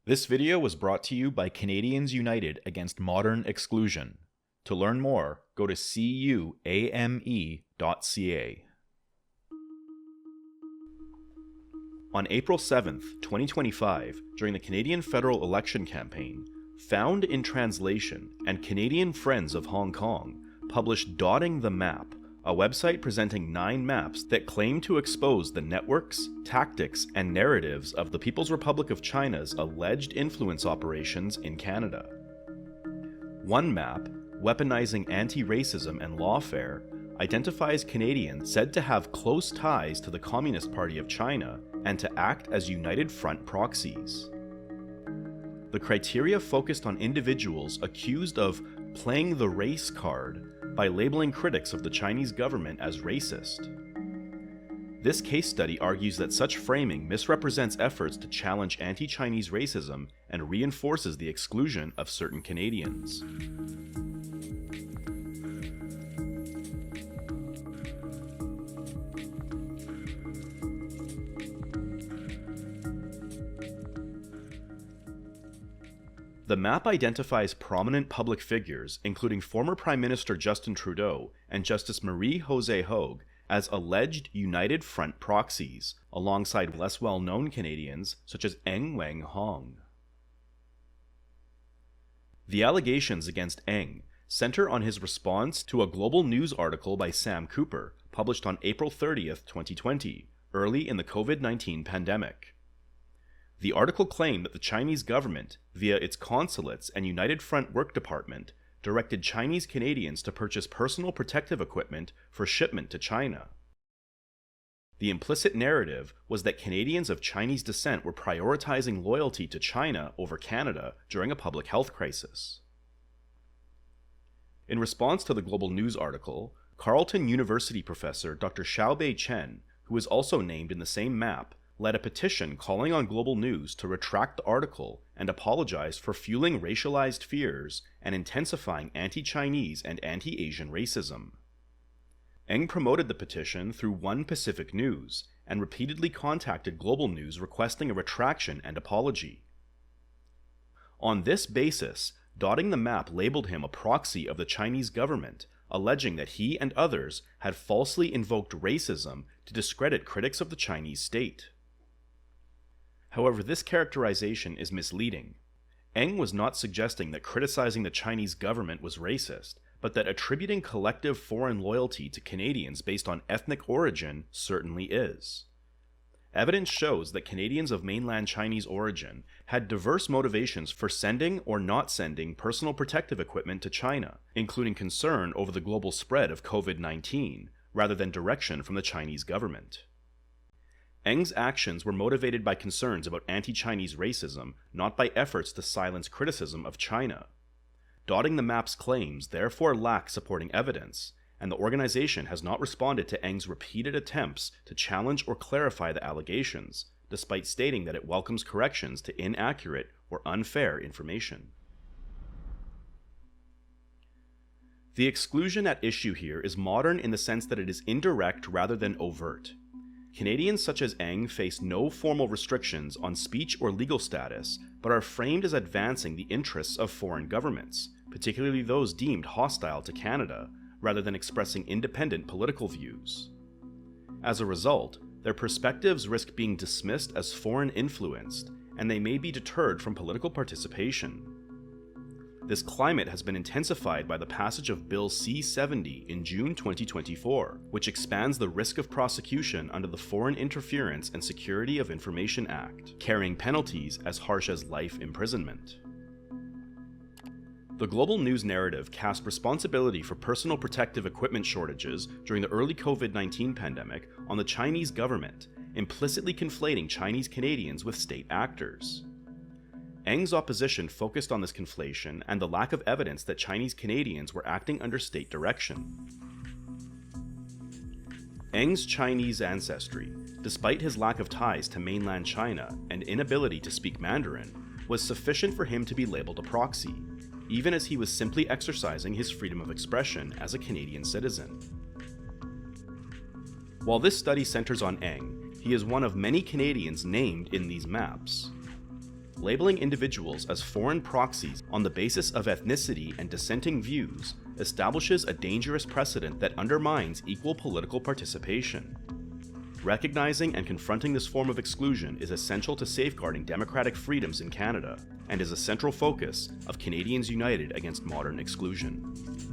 This video was brought to you by Canadians United Against Modern Exclusion. To learn more, go to CUAME.ca. On April 7th, 2025, during the Canadian federal election campaign, Found in Translation and Canadian Friends of Hong Kong published Dotting the Map, a website presenting 9 maps that claim to expose the networks, tactics, and narratives of the People's Republic of China's alleged influence operations in Canada. One map, Weaponizing Anti-Racism and Lawfare, identifies Canadians said to have close ties to the Communist Party of China and to act as United Front proxies. The criteria focused on individuals accused of playing the race card by labeling critics of the Chinese government as racist. This case study argues that such framing misrepresents efforts to challenge anti-Chinese racism and reinforces the exclusion of certain Canadians. The map identifies prominent public figures, including former Prime Minister Justin Trudeau and Justice Marie-Josée Hogue, as alleged United Front proxies, alongside less well-known Canadians such as Eng Weng Hong. The allegations against Eng center on his response to a Global News article by Sam Cooper, published on April 30th, 2020, early in the COVID-19 pandemic. The article claimed that the Chinese government, via its consulates and United Front Work Department, directed Chinese Canadians to purchase personal protective equipment for shipment to China. The implicit narrative was that Canadians of Chinese descent were prioritizing loyalty to China over Canada during a public health crisis. In response to the Global News article, Carleton University professor Dr. Xiaobei Chen, who is also named in the same map, led a petition calling on Global News to retract the article and apologize for fueling racialized fears and intensifying anti-Chinese and anti-Asian racism. Eng promoted the petition through One Pacific News and repeatedly contacted Global News requesting a retraction and apology. On this basis, Dotting the Map labeled him a proxy of the Chinese government, alleging that he and others had falsely invoked racism to discredit critics of the Chinese state. However, this characterization is misleading. Eng was not suggesting that criticizing the Chinese government was racist, but that attributing collective foreign loyalty to Canadians based on ethnic origin certainly is. Evidence shows that Canadians of mainland Chinese origin had diverse motivations for sending or not sending personal protective equipment to China, including concern over the global spread of COVID-19, rather than direction from the Chinese government. Eng's actions were motivated by concerns about anti-Chinese racism, not by efforts to silence criticism of China. Dotting the Map's claims therefore lack supporting evidence, and the organization has not responded to Eng's repeated attempts to challenge or clarify the allegations, despite stating that it welcomes corrections to inaccurate or unfair information. The exclusion at issue here is modern in the sense that it is indirect rather than overt. Canadians such as Eng face no formal restrictions on speech or legal status, but are framed as advancing the interests of foreign governments, particularly those deemed hostile to Canada, rather than expressing independent political views. As a result, their perspectives risk being dismissed as foreign-influenced, and they may be deterred from political participation. This climate has been intensified by the passage of Bill C-70 in June 2024, which expands the risk of prosecution under the Foreign Interference and Security of Information Act, carrying penalties as harsh as life imprisonment. The Global News narrative cast responsibility for personal protective equipment shortages during the early COVID-19 pandemic on the Chinese government, implicitly conflating Chinese Canadians with state actors. Eng's opposition focused on this conflation and the lack of evidence that Chinese Canadians were acting under state direction. Eng's Chinese ancestry, despite his lack of ties to mainland China and inability to speak Mandarin, was sufficient for him to be labeled a proxy, even as he was simply exercising his freedom of expression as a Canadian citizen. While this study centers on Eng, he is one of many Canadians named in these maps. Labeling individuals as foreign proxies on the basis of ethnicity and dissenting views establishes a dangerous precedent that undermines equal political participation. Recognizing and confronting this form of exclusion is essential to safeguarding democratic freedoms in Canada, and is a central focus of Canadians United Against Modern Exclusion.